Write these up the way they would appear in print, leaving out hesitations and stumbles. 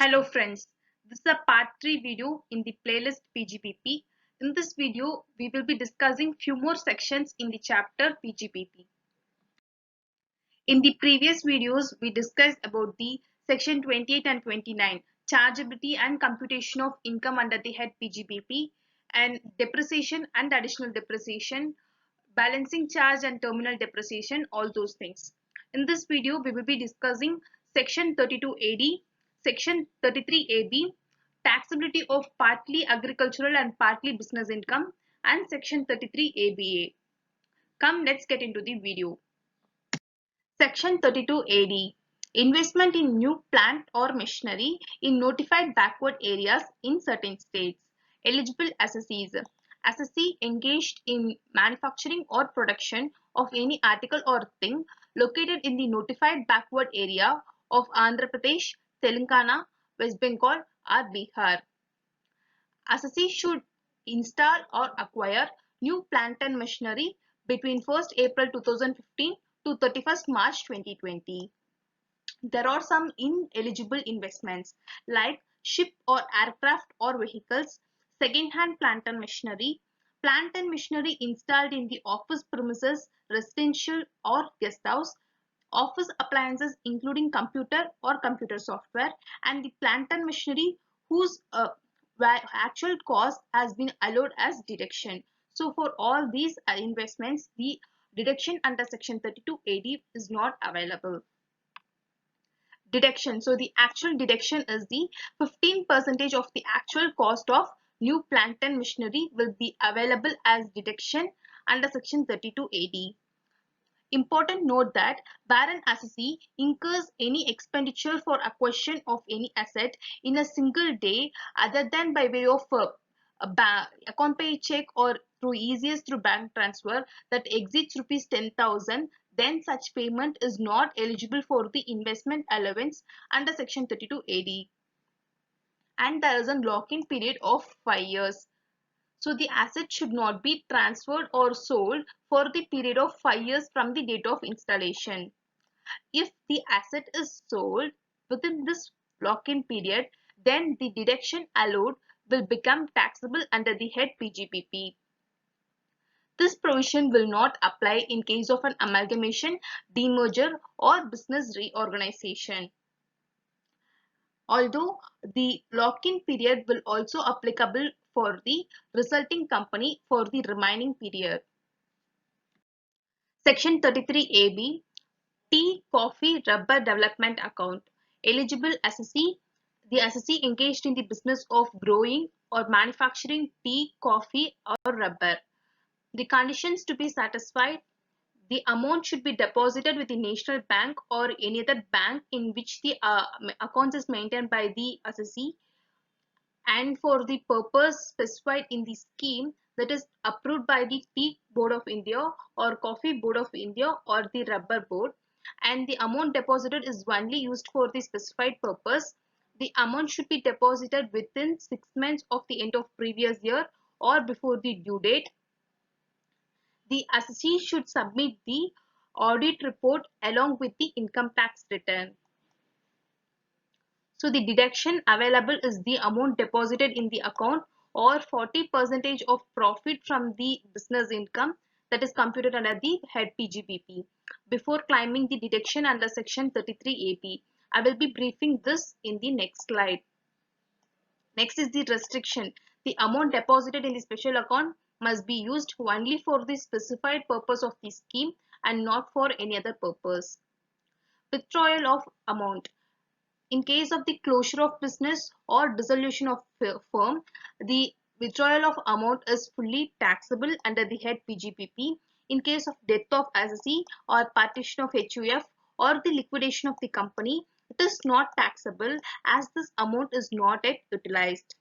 Hello friends, this is a part 3 video in the playlist PGPP. In this video, we will be discussing few more sections in the chapter PGPP. In the previous videos, we discussed about the section 28 and 29, chargeability and computation of income under the head PGPP, and depreciation and additional depreciation, balancing charge and terminal depreciation, all those things. In this video, we will be discussing section 32 AD, section 33 AB, taxability of partly agricultural and partly business income, and section 33 ABA. Come, let's get into the video. Section 32 AD. Investment in new plant or machinery in notified backward areas in certain states. Eligible assessees. Assessee engaged in manufacturing or production of any article or thing located in the notified backward area of Andhra Pradesh, Telangana, West Bengal or Bihar. Assessee should install or acquire new plant and machinery between 1st April 2015 to 31st March 2020. There are some ineligible investments like ship or aircraft or vehicles, second-hand plant and machinery installed in the office premises, residential or guest house, office appliances including computer or computer software, and the plant and machinery whose actual cost has been allowed as deduction. So for all these investments, the deduction under section 32 AD is not available. Deduction. So the actual deduction is the 15% of the actual cost of new plant and machinery will be available as deduction under section 32 AD. Important note that where an assessee incurs any expenditure for acquisition of any asset in a single day other than by way of account pay check or through easiest through bank transfer that exceeds rupees 10,000, then such payment is not eligible for the investment allowance under section 32 AD. And there is a lock-in period of 5 years. So the asset should not be transferred or sold for the period of 5 years from the date of installation. If the asset is sold within this lock-in period, then the deduction allowed will become taxable under the head PGPP. This provision will not apply in case of an amalgamation, demerger or business reorganization. Although the lock-in period will also applicable for the resulting company for the remaining period. Section 33 AB, Tea, Coffee, Rubber Development Account. Eligible assessee, the assessee engaged in the business of growing or manufacturing tea, coffee or rubber. The conditions to be satisfied: the amount should be deposited with the National Bank or any other bank in which the account is maintained by the assessee, and for the purpose specified in the scheme that is approved by the Tea Board of India or Coffee Board of India or the Rubber Board, and the amount deposited is only used for the specified purpose. The amount should be deposited within 6 months of the end of previous year or before the due date. The assessee should submit the audit report along with the income tax return. So the deduction available is the amount deposited in the account or 40% of profit from the business income that is computed under the head PGPP. Before claiming the deduction under section 33 AP, I will be briefing this in the next slide. Next is the restriction. The amount deposited in the special account must be used only for the specified purpose of the scheme and not for any other purpose. Withdrawal of amount. In case of the closure of business or dissolution of firm, the withdrawal of amount is fully taxable under the head PGPP. In case of death of assessee or partition of HUF or the liquidation of the company, it is not taxable as this amount is not yet utilized.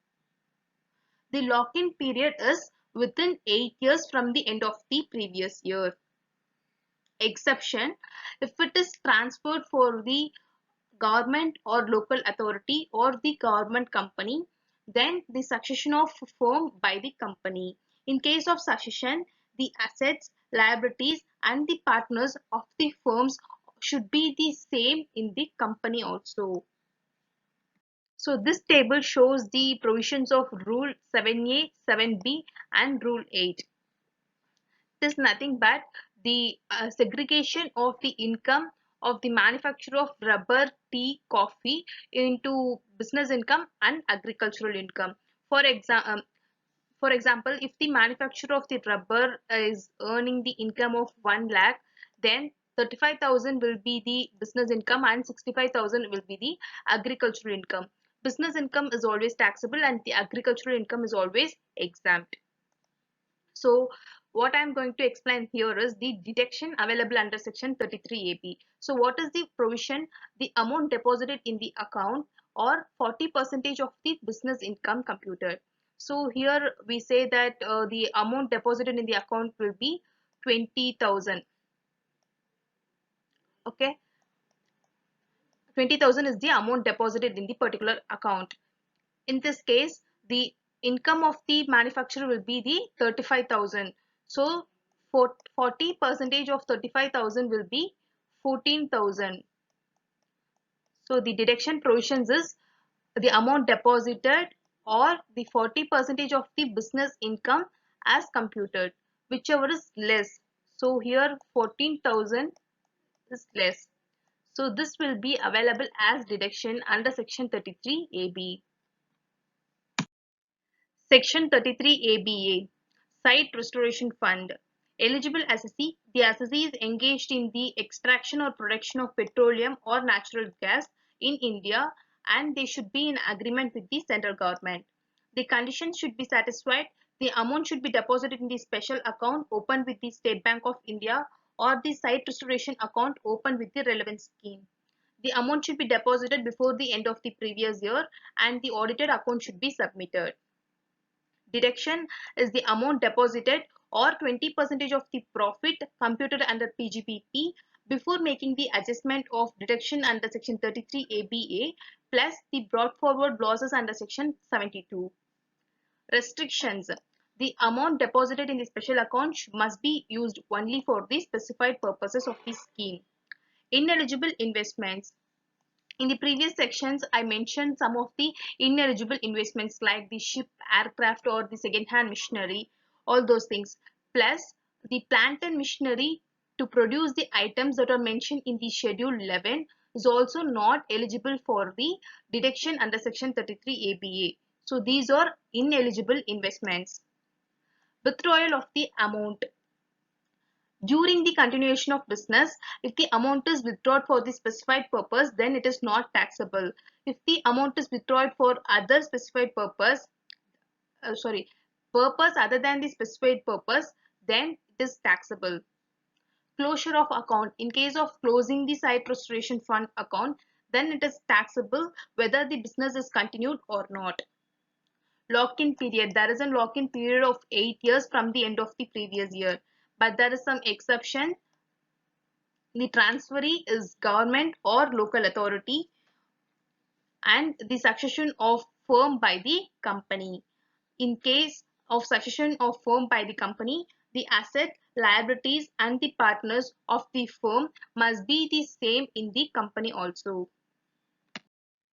The lock-in period is within 8 years from the end of the previous year. Exception: if it is transferred for the government or local authority or the government company, then the succession of firm by the company. In case of succession, the assets, liabilities and the partners of the firms should be the same in the company also. So this table shows the provisions of Rule 7A, 7B and Rule 8. It is nothing but the segregation of the income of the manufacturer of rubber, tea, coffee into business income and agricultural income. For example, if the manufacturer of the rubber is earning the income of 1 lakh, then 35,000 will be the business income and 65,000 will be the agricultural income. Business income is always taxable and the agricultural income is always exempt. So what I'm going to explain here is the deduction available under section 33AB. So what is the provision? The amount deposited in the account or 40% of the business income computed. So here we say that the amount deposited in the account will be 20,000. Okay, 20,000 is the amount deposited in the particular account. In this case, the income of the manufacturer will be the 35,000. So for 40% of 35,000 will be 14,000. So the deduction provisions is the amount deposited or the 40% of the business income as computed, whichever is less. So here 14,000 is less. So this will be available as deduction under section 33AB. Section 33ABA Site Restoration Fund. Eligible assessee. The assessee is engaged in the extraction or production of petroleum or natural gas in India and they should be in agreement with the central government. The conditions should be satisfied. The amount should be deposited in the special account opened with the State Bank of India or the site restoration account opened with the relevant scheme. The amount should be deposited before the end of the previous year and the audited account should be submitted. Deduction is the amount deposited or 20% of the profit computed under PGBP before making the adjustment of deduction under section 33ABA plus the brought forward losses under section 72. Restrictions. The amount deposited in the special account must be used only for the specified purposes of the scheme. Ineligible investments. In the previous sections, I mentioned some of the ineligible investments like the ship, aircraft or the second-hand machinery, all those things. Plus, the plant and machinery to produce the items that are mentioned in the Schedule 11 is also not eligible for the deduction under Section 33 ABA. So, these are ineligible investments. Withdrawal of the amount. During the continuation of business, if the amount is withdrawn for the specified purpose, then it is not taxable. If the amount is withdrawn for other specified purpose, purpose other than the specified purpose, then it is taxable. Closure of account. In case of closing the site restoration fund account, then it is taxable whether the business is continued or not. Lock-in period. There is a lock-in period of 8 years from the end of the previous year. But there is some exception. The transferee is government or local authority and the succession of firm by the company. In case of succession of firm by the company, the asset, liabilities and the partners of the firm must be the same in the company also.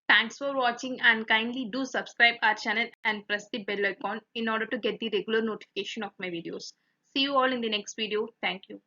Thanks for watching and kindly do subscribe our channel and press the bell icon in order to get the regular notification of my videos. See you all in the next video. Thank you.